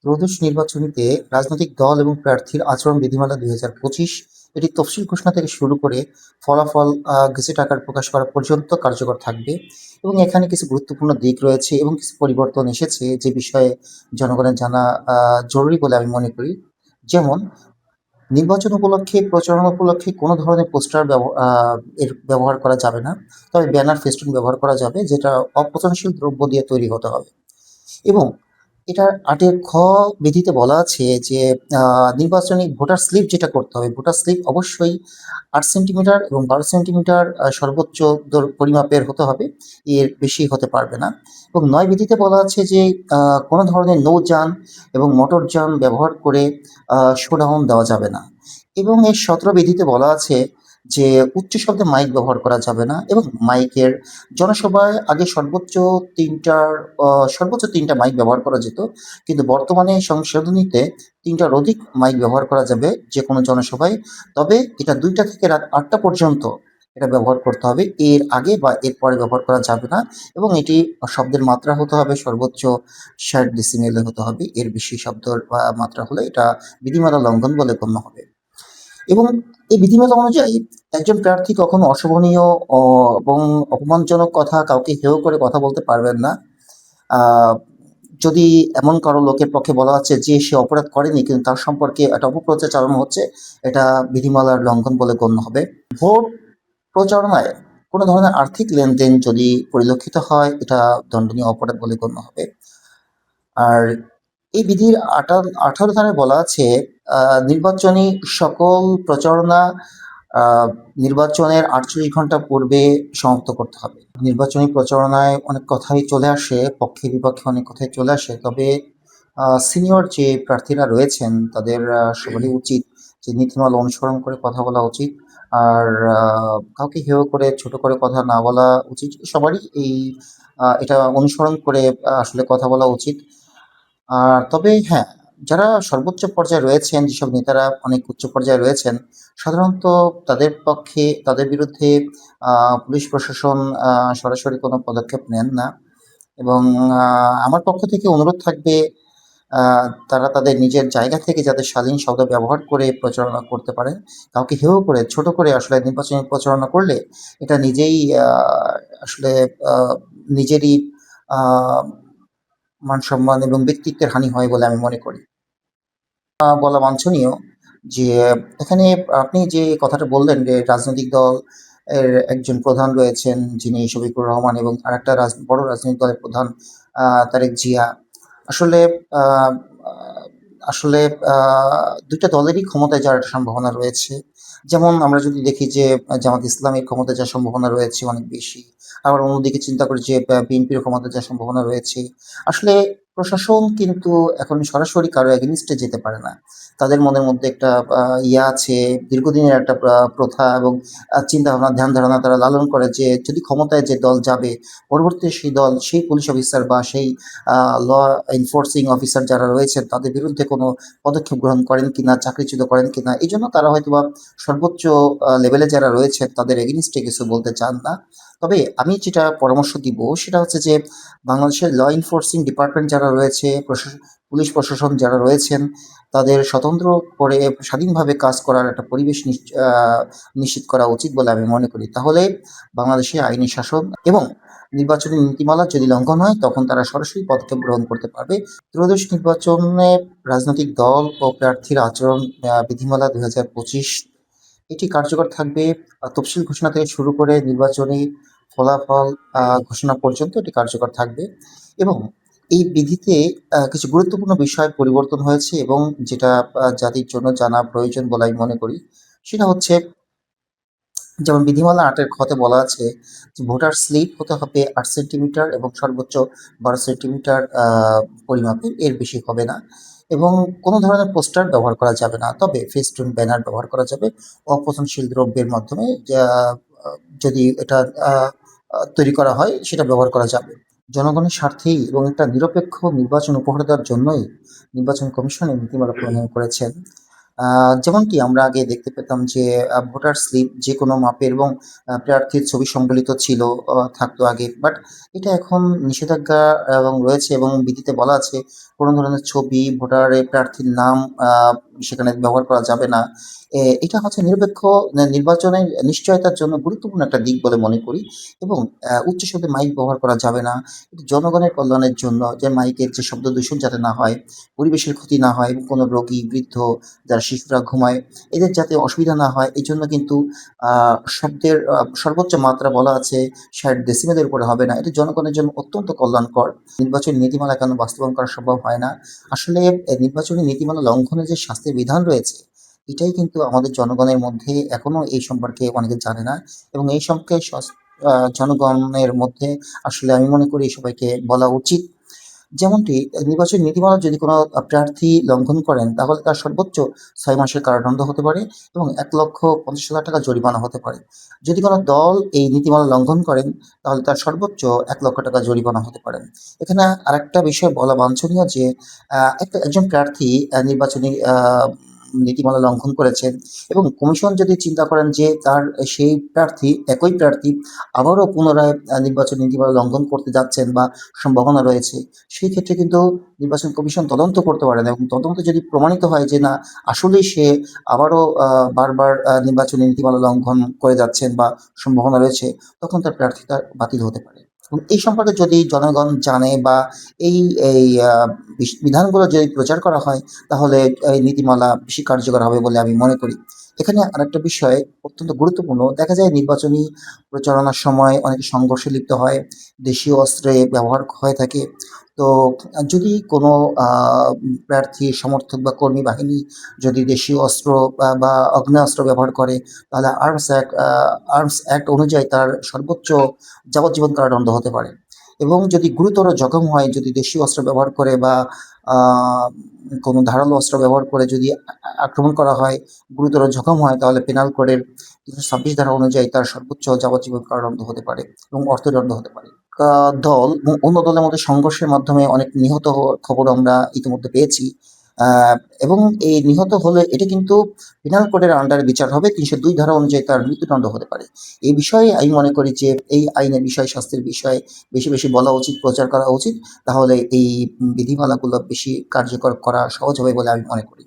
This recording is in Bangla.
ত্রয়োদশ নির্বাচনীতে রাজনৈতিক দল এবং প্রার্থীর আচরণ বিধিমালা ২০২৫ এটি তফসিল ঘোষণা থেকে শুরু করে ফলাফল গেজেট আকারে প্রকাশ করা পর্যন্ত কার্যকর থাকবে এবং এখানে কিছু গুরুত্বপূর্ণ দিক রয়েছে এবং কিছু পরিবর্তন এসেছে যে বিষয়ে জনগণের জানা জরুরি বলে আমি মনে করি। যেমন নির্বাচন উপলক্ষে প্রচারণা উপলক্ষে কোনো ধরনের পোস্টার এর ব্যবহার করা যাবে না। তবে ব্যানার ফেস্টুন ব্যবহার করা যাবে যেটা অপচনশীল দ্রব্য দিয়ে তৈরি হতে হবে। এবং এটার ৮ খ বিধিতে বলা আছে যে নির্বাচনী ভোটার স্লিপ যেটা করতে হবে, ভোটার স্লিপ অবশ্যই ৮ সেন্টিমিটার এবং ১২ সেন্টিমিটার সর্বোচ্চ পরিমাপের হতে হবে। এর বেশি হতে পারবে না। এবং ৯ বিধিতে বলা আছে যে কোনো ধরনের নৌযান এবং মোটরযান ব্যবহার করে শোডাউন দেওয়া যাবে না। এবং এর ১৭ বিধিতে বলা আছে যে উচ্চ শব্দে মাইক ব্যবহার করা যাবে না এবং মাইকের জনসভায় আগে সর্বোচ্চ ৩টা মাইক ব্যবহার করা যেত। কিন্তু বর্তমানে সংশোধনীতে ৩টার অধিক মাইক ব্যবহার করা যাবে যেকোনো জনসভায়। তবে এটা ২টা থেকে রাত ৮টা পর্যন্ত এটা ব্যবহার করতে হবে। এর আগে বা এর পরে ব্যবহার করা যাবে না এবং এটি শব্দের মাত্রা হতে হবে সর্বোচ্চ ৬০ ডেসিমেলে হতে হবে। এর বেশি শব্দের মাত্রা হলে এটা বিধিমালা লঙ্ঘন বলে গণ্য হবে। এবং এই বিধিমালা অনুযায়ী একজন প্রার্থী কখনো অশোভনীয় অ এবং অপমানজনক কথা কাউকে হেয় করে কথা বলতে পারবেন না। আ যদি এমন কারো লোকের পক্ষে বলা হচ্ছে যে সে অপরাধ করেনি কিন্তু তার সম্পর্কে একটা অপপ্রচার চালানো হচ্ছে, এটা বিধিমালার লঙ্ঘন বলে গণ্য হবে। ভোট প্রচারণায় কোনো ধরনের আর্থিক লেনদেন যদি পরিলক্ষিত হয়, এটা দণ্ডনীয় অপরাধ বলে গণ্য হবে। আর এই বিধির ১৮ ধারায় বলা আছে নির্বাচনী সকল প্রচারণা আ নির্বাচনের ৪৮ ঘন্টা পূর্বে সমাপ্ত করতে হবে। নির্বাচনী প্রচারণায় অনেক কথাই চলে আসে, পক্ষে বিপক্ষে অনেক কথাই চলে আসে। তবে সিনিয়র যে প্রার্থীরা রয়েছেন তাদের সবারই উচিত যে নীতিমালা অনুসরণ করে কথা বলা উচিত। আর কাউকে হেয় করে, ছোট করে কথা না বলা উচিত। সবারই এটা অনুসরণ করে আসলে কথা বলা উচিত। তবে হ্যাঁ, যারা সর্বোচ্চ পর্যায়ে রয়েছেন, যেসব নেতারা অনেক উচ্চ পর্যায়ে রয়েছেন, সাধারণত তাদের বিরুদ্ধে আ পুলিশ প্রশাসন সরাসরি কোনো পদক্ষেপ নেন না এবং আ আমার পক্ষ থেকে অনুরোধ থাকবে আ তারা তাদের নিজের জায়গা থেকে যাতে শালীন শব্দ ব্যবহার করে প্রচারণা করতে পারেন। কাউকে হেয় করে, ছোট করে আসলে নির্বাচনী প্রচারণা করলে এটা নিজেই আসলে আ নিজেরই আ মান-সম্মান এবং ব্যক্তিত্বের হানি হয় বলে আমি মনে করি। বলা বাঞ্ছনীয় যে এখানে আপনি যে কথাটা বললেন যে রাজনৈতিক দল এর একজন প্রধান রয়েছেন যিনি শফিকুর রহমান এবং আরেকটা বড় রাজনৈতিক দলের প্রধান তারেক জিয়া। আসলে আ আ আসলে আ ২ টা দলেরই ক্ষমতায় যাওয়ার একটা সম্ভাবনা রয়েছে। যেমন আমরা যদি দেখি যে জামাত ইসলামের ক্ষমতায় যাওয়ার সম্ভাবনা রয়েছে অনেক বেশি। আবার অন্যদিকে চিন্তা করি যে বিএনপির ক্ষমতায় যাওয়ার সম্ভাবনা রয়েছে। আসলে প্রশাসন কিন্তু এখন সরাসরি কারো এগেইনস্ট এ যেতে পারে না। তাদের মনের মধ্যে একটা আছে, দীর্ঘদিনের একটা প্রথা এবং চিন্তাভাবনা, ধ্যান-ধারণা তারা লালন করে যে যদি ক্ষমতায় যে দল যাবে, পরবর্তীতে সেই দল, সেই পুলিশ অফিসার বা সেই আ ল এনফোর্সিং অফিসার যারা রয়েছেন তাদের বিরুদ্ধে কোনো পদক্ষেপ গ্রহণ করেন কিনা, চাকরিচ্যুত করেন কিনা। এজন্য তারা হয়তোবা সর্বোচ্চ লেভেলে যারা রয়েছেন তাদের এগেইনস্ট এ কিছু বলতে চান না। তবে আমি যেটা পরামর্শ দিব সেটা হচ্ছে যে বাংলাদেশের ল এনফোর্সিং ডিপার্টমেন্ট যারা রয়েছে, পুলিশ প্রশাসন যারা রয়েছেন, তাদের স্বতন্ত্র করে স্বাধীনভাবে কাজ করার একটা পরিবেশ নিশ্চিত করা উচিত বলে আমি মনে করি। তাহলে বাংলাদেশে আইনি শাসন এবং নির্বাচনী নীতিমালা যদি লঙ্ঘন হয়, তখন তারা সরাসরি পদক্ষেপ গ্রহণ করতে পারবে। ত্রয়োদশ নির্বাচনে রাজনৈতিক দল ও প্রার্থীর আচরণ বিধিমালা ২০২৫ এটি কার্যকর থাকবে তফসিল ঘোষণা থেকে শুরু করে নির্বাচনী ফলাফল ঘোষণা পর্যন্ত এটি কার্যকর থাকবে এবং এই বিধিতে কিছু গুরুত্বপূর্ণ বিষয় পরিবর্তন হয়েছে এবং যেটা জাতির জন্য জানা প্রয়োজন বলে আমি মনে করি। সেটা হচ্ছে যেমন বিধিমালা ৮ এর খ তে বলা আছে যে ভোটার স্লিপ হতে হবে ৮ সেন্টিমিটার এবং সর্বোচ্চ ১২ সেন্টিমিটার পরিমাপের, এর বেশি হবে না এবং কোনো ধরনের পোস্টার ব্যবহার করা যাবে না। তবে ফেস্টুন, ব্যানার ব্যবহার করা যাবে অপচনশীল দ্রব্যের মাধ্যমে আ যদি এটা আ আ তৈরি করা হয় সেটা ব্যবহার করা যাবে। জনগণের স্বার্থেই এবং একটা নিরপেক্ষ নির্বাচন উপহার দেওয়ার জন্যই নির্বাচন কমিশন এই নীতিমালা প্রণয়ন করেছেন। আ যেমনটি আমরা আগে দেখতে পেতাম যে ভোটার স্লিপ যেকোনো মাপের এবং প্রার্থীর ছবি সংবলিত ছিল, থাকতো আগে। বাট এটা এখন নিষেধাজ্ঞা এবং রয়েছে এবং বিধিতে বলা আছে কোনো ধরনের ছবি, ভোটারের প্রার্থীর নাম আ সেখানে ব্যবহার করা যাবে না। এটা হচ্ছে নিরপেক্ষ নির্বাচনের নিশ্চয়তার জন্য গুরুত্বপূর্ণ একটা দিক বলে মনে করি এবং উচ্চ শব্দে মাইক ব্যবহার করা যাবে না। এটা জনগণের কল্যাণের জন্য যে মাইকের যে শব্দ দূষণ যাতে না হয়, পরিবেশের ক্ষতি না হয় এবং কোনো রোগী, বৃদ্ধ, যারা শিশুরা ঘুমায়, এদের যাতে অসুবিধা না হয় এজন্য কিন্তু আ শব্দের সর্বোচ্চ মাত্রা বলা আছে ৬০ ডেসিবেলের উপরে হবে না। এটি জনগণের জন্য অত্যন্ত কল্যাণকর। নির্বাচনী নীতিমালা কেন বাস্তবায়ন করা সম্ভব হয় না? আসলে নির্বাচনী নীতিমালা লঙ্ঘনের যে শাস্তির বিধান রয়েছে, এটাই কিন্তু আমাদের জনগণের মধ্যে এখনো এই সম্পর্কে অনেকে জানে না এবং এই সম্পর্কে জনগণের মধ্যে আসলে আমি মনে করি সবাইকে বলা উচিত। যেমনটি নির্বাচনী নীতিমালা যদি কোনো প্রার্থী লঙ্ঘন করেন তাহলে তার সর্বোচ্চ ৬ মাসের কারাদণ্ড হতে পারে এবং ৳১,৫০,০০০ জরিমানা হতে পারে। যদি কোনো দল এই নীতিমালা লঙ্ঘন করেন তাহলে তার সর্বোচ্চ ৳১,০০,০০০ জরিমানা হতে পারে। এখানে আরেকটা বিষয় বলা বাঞ্ছনীয় যে একজন প্রার্থী নির্বাচনী নীতিমালা লঙ্ঘন করেছেন এবং কমিশন যদি চিন্তা করেন যে সেই একই প্রার্থী আবারও পুনরায় নির্বাচনী নীতিমালা লঙ্ঘন করতে যাচ্ছেন বা সম্ভাবনা রয়েছে, সেই ক্ষেত্রে কিন্তু নির্বাচন কমিশন তদন্ত করতে পারেন এবং তদন্তে যদি প্রমাণিত হয় যে না আসলেই সে আবারও বারবার নির্বাচনী নীতিমালা লঙ্ঘন করে যাচ্ছেন বা সম্ভাবনা রয়েছে, তখন তার প্রার্থিতা বাতিল হতে পারে। এবং এই সম্পর্কে যদি জনগণ জানে বা এই এই আ বিধানগুলো যদি প্রচার করা হয় তাহলে এই নীতিমালা বেশি কার্যকর হবে বলে আমি মনে করি। এখানে আরেকটা বিষয় অত্যন্ত গুরুত্বপূর্ণ। দেখা যায় নির্বাচনী প্রচারণার সময় অনেকে সংঘর্ষে লিপ্ত হয়, দেশীয় অস্ত্রে ব্যবহার হয়ে থাকে। তো যদি কোনো আ প্রার্থী সমর্থক বা কর্মী বাহিনী যদি দেশীয় অস্ত্র বা আগ্নেয়াস্ত্র ব্যবহার করে তাহলে আর্মস অ্যাক্ট অনুযায়ী তার সর্বোচ্চ যাবজ্জীবন কারাদণ্ড হতে পারে। এবং যদি গুরুতর জখম হয় যদি দেশীয় অস্ত্র ব্যবহার করে বা আ কোনো ধারালো অস্ত্র ব্যবহার করে যদি আক্রমণ করা হয়, গুরুতর জখম হয় তাহলে পেনাল কোডের ৩২৬ ধারা অনুযায়ী তার সর্বোচ্চ যাবজ্জীবন কারাদণ্ড হতে পারে এবং অর্থদণ্ড হতে পারে। আ দল এবং অন্য দলের মধ্যে সংঘর্ষের মাধ্যমে অনেক নিহত হওয়ার খবর আমরা ইতিমধ্যে পেয়েছি। আ এবং এই নিহত হলে এটা কিন্তু পেনাল কোডের আন্ডারে বিচার হবে। ৩০২ ধারা অনুযায়ী তার মৃত্যুদণ্ড হতে পারে। এই বিষয়ে আমি মনে করি যে এই আইনের বিষয়, শাস্তির বিষয়ে বেশি, বেশি বলা উচিত, প্রচার করা উচিত। তাহলে এই বিধিমালাগুলো বেশি কার্যকর করা সহজ হবে বলে আমি মনে করি।